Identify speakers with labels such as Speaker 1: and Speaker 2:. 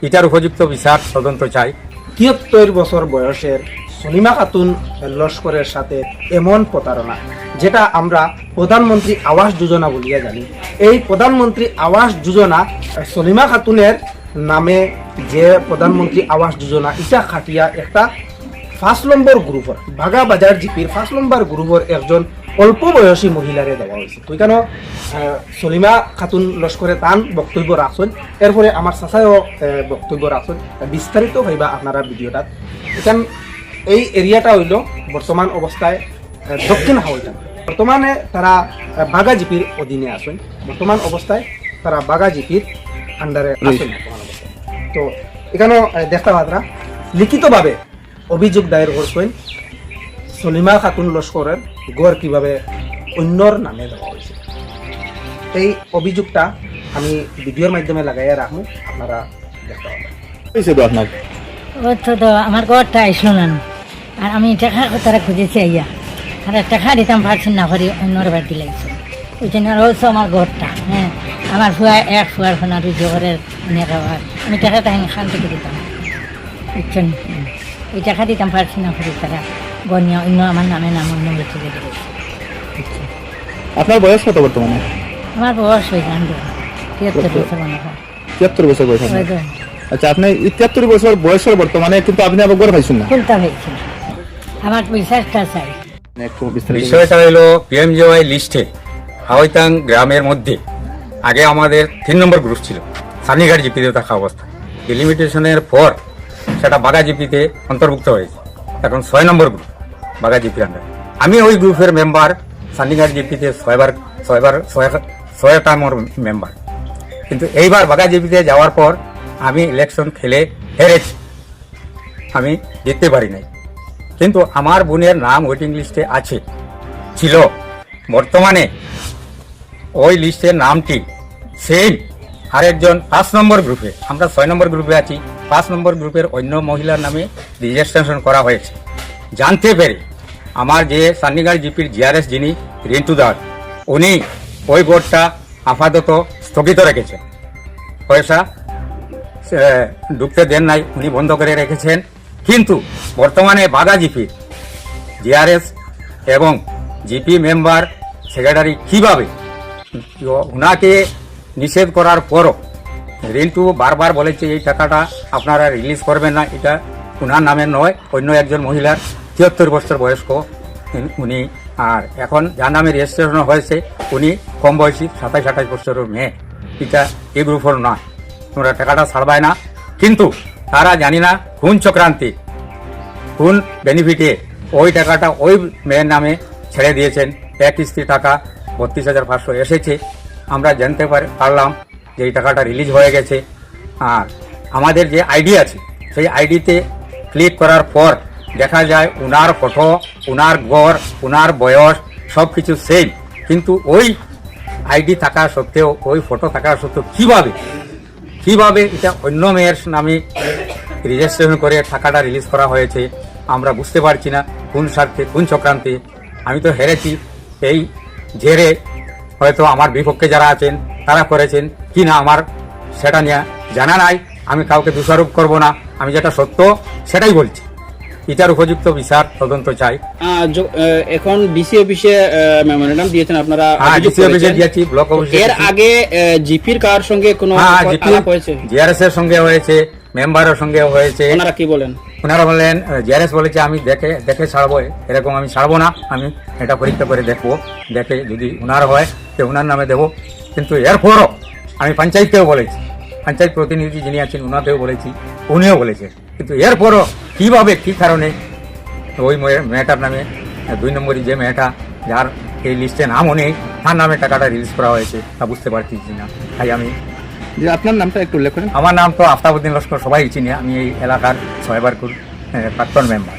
Speaker 1: এটার উপযুক্ত বিচার তদন্ত চাই।
Speaker 2: ৭৩ বছর বয়সের সলিমা খাতুন লস্করের সাথে এমন প্রতারণা, যেটা আমরা প্রধানমন্ত্রী আবাস যোজনা বলিয়া জানি। এই প্রধানমন্ত্রী আবাস যোজনা সলিমা খাতুনের নামে যে প্রধানমন্ত্রী আবাস যোজনা, এটা খাটিয়া একটা ৫ নম্বর গ্রুপের বাগা বাজার জিপির ৫ নম্বর গ্রুপের একজন অল্প বয়সী মহিলারে দেওয়া হয়েছে। তো কেন সলিমা খাতুন লস্করে তান বক্তব্য রাখছেন, এরপরে আমার চাচাইও বক্তব্য রাখছেন। বিস্তারিত হইবা আপনারা ভিডিওটা। এখান এই এরিয়াটা হইল বর্তমান অবস্থায় দক্ষিণ হাওড়া। বর্তমানে তারা বাগা জিপির অধীনে আছেন। বর্তমান অবস্থায় তারা বাগা জিপির আন্ডারে আছেন বর্তমান অবস্থায়। তো এখানে দেখতে পাত্রা লিখিতভাবে অভিযোগ দায়ের করছেন সলিমা খাতুন লস্করের গড় কিভাবে অন্যর নামে দেওয়া হয়েছে। এই অভিযোগটা আমি ভিডিওর মাধ্যমে লাগাইয়া রাখবো, আপনারা দেখতে পাবেন।
Speaker 3: আপনার
Speaker 4: তো আমার ঘরটা আইসলো না, আর আমি টাকা তারা খুঁজেছি আইয়া, আর টাকা দিতাম পারছি না করে অন্যর বাড়ি লাগছে। ওই জন্য রয়েছে আমার ঘরটা। হ্যাঁ, আমার ফুয়া এক ফুয়ার ফোনা দুই ঘরের অনেক আবার আমি টাকাটা খান থেকে দিতাম, বুঝছেন। ওই টাকা দিতাম পারছি না করে তারা গনিয়া অন্য আমার নামে নাম অন্য লিখে দিয়েছে।
Speaker 3: আপনার বয়স কত বর্তমানে?
Speaker 4: আমার বয়স হয়ে যান ৭৩ বছর মনে হয়।
Speaker 3: ৭৩ বছর বয়স আপনার?
Speaker 4: ওই তো
Speaker 3: আচ্ছা, আপনি ৭৩ বছর বয়সের বর্তমানে কিন্তু আপনি আবার গড় পাইছেন না?
Speaker 4: খুলতে হয়েছিল। আমার পয়সাটা চাই।
Speaker 3: একটু বিস্তারিত
Speaker 1: বিষয়টা হলো পিএমজিওয়াই লিস্টে হাওয়াইতাং গ্রামের মধ্যে আগে আমাদের ৩ নম্বর গ্রুপ ছিল, সানিঘাট জিপিতে থাকা অবস্থা। ডিলিমিটেশনের পর সেটা বাগা জিপিতে অন্তর্ভুক্ত হয়েছে। এখন ৬ নম্বর গ্রুপ বাগা জিপির আন্ডারে। আমি ওই গ্রুপের মেম্বার, সানিঘাট জিপিতে ৬টা আমার মেম্বার। কিন্তু এইবার বাগা জিপিতে যাওয়ার পর আমি ইলেকশন খেলে হেরেছি, আমি জিততে পারি নাই। কিন্তু আমার বোনের নাম ওয়েটিং লিস্টে আছে, ছিল। বর্তমানে ওই লিস্টের নামটি সেম আরেকজন ৫ নম্বর গ্রুপে, আমরা ৬ নম্বর গ্রুপে আছি, ৫ নম্বর গ্রুপের অন্য মহিলার নামে রেজিস্ট্রেশন করা হয়েছে। জানতে পেরে আমার যে সান্নিঘাট জিপির জিআরএস যিনি রিন্টু দাস, উনি ওই বোর্ডটা আপাতত স্থগিত রেখেছেন, পয়সা ঢুকতে দেন নাই, উনি বন্ধ করে রেখেছেন। কিন্তু বর্তমানে বাগা জিপির জিআরএস এবং জিপি মেম্বার সেক্রেটারি কিভাবে ওনাকে নিষেধ করার পরও রিন্টু বারবার বলেছে এই টাকাটা আপনারা রিলিজ করবেন না, এটা ওনার নামে নয়, অন্য একজন মহিলার ৭৩ বছর বয়স্ক উনি। আর এখন যার নামে রেজিস্ট্রেশন হয়েছে উনি কম বয়সী ২৭-২৮ বছরের মেয়ে, এটা এই গ্রুপের নয়, তোমরা টাকাটা ছাড়বাই না। কিন্তু তারা জানি না কোন চক্রান্তি, কোন বেনিফিটে ওই টাকাটা ওই মেয়ের নামে ছেড়ে দিয়েছেন। এক কিস্তি টাকা ৩২,৫০০ এসেছে, আমরা জানতে পারলাম যে এই টাকাটা রিলিজ হয়ে গেছে। আর আমাদের যে আইডি আছে সেই আইডিতে ক্লিক করার পর দেখা যায় উনার ফটো, উনার গড়, উনার বয়স সব কিছু সেম। কিন্তু ওই আইডি থাকা সত্ত্বেও, ওই ফটো থাকা সত্ত্বেও কিভাবে এটা অন্য মেয়ের নামে রেজিস্ট্রেশন করে টাকাটা রিলিজ করা হয়েছে আমরা বুঝতে পারছি না, কোন স্বার্থে, কোন চক্রান্তে। আমি তো হেরেছি, এই জেরে হয়তো আমার বিপক্ষে যারা আছেন তারা করেছেন কি না আমার সেটা নিয়ে জানা নাই। আমি কাউকে দোষারোপ করব না, আমি যেটা সত্য সেটাই বলছি। এটার উপযুক্ত বিচার তদন্ত চাই।
Speaker 5: এখন ডিসি অফিসে মেমোরেন্ডাম দিয়েছেন আপনারা?
Speaker 1: ডিসি অফিসে দিয়েছি, ব্লক অফিসে।
Speaker 5: এর আগে জিপির কার সঙ্গে কোনো আলাপ হয়েছে?
Speaker 1: জিআরএস এর সঙ্গে হয়েছে, মেম্বারের সঙ্গে হয়েছে।
Speaker 5: ওনারা কি বলেন?
Speaker 1: ওনারা বললেন, জিআরএস বলেছে আমি দেখে ছাড়বো, এরকম আমি ছাড়বো না, আমি এটা পরীক্ষা করে দেখবো, দেখে যদি ওনার হয় তো ওনার নামে দেবো। কিন্তু এরপরও আমি পঞ্চায়েতকেও বলেছি, পঞ্চায়েত প্রতিনিধি যিনি আছেন ওনাকেও বলেছি, উনিও বলেছে। কিন্তু এরপরও কিভাবে, কি কারণে ওই মেয়েটার নামে ২ নম্বরই যে মেয়েটা যার এই লিস্টে নামও নেই তার নামে টাকাটা রিলিজ করা হয়েছে তা বুঝতে পারছি না। তাই আমি,
Speaker 3: যে আপনার নামটা একটু উল্লেখ করেন।
Speaker 1: আমার নাম তো আফতাবউদ্দিন লস্কর, সবাই চিনি, আমি এই এলাকার ৬ বার প্রাক্তন মেম্বার।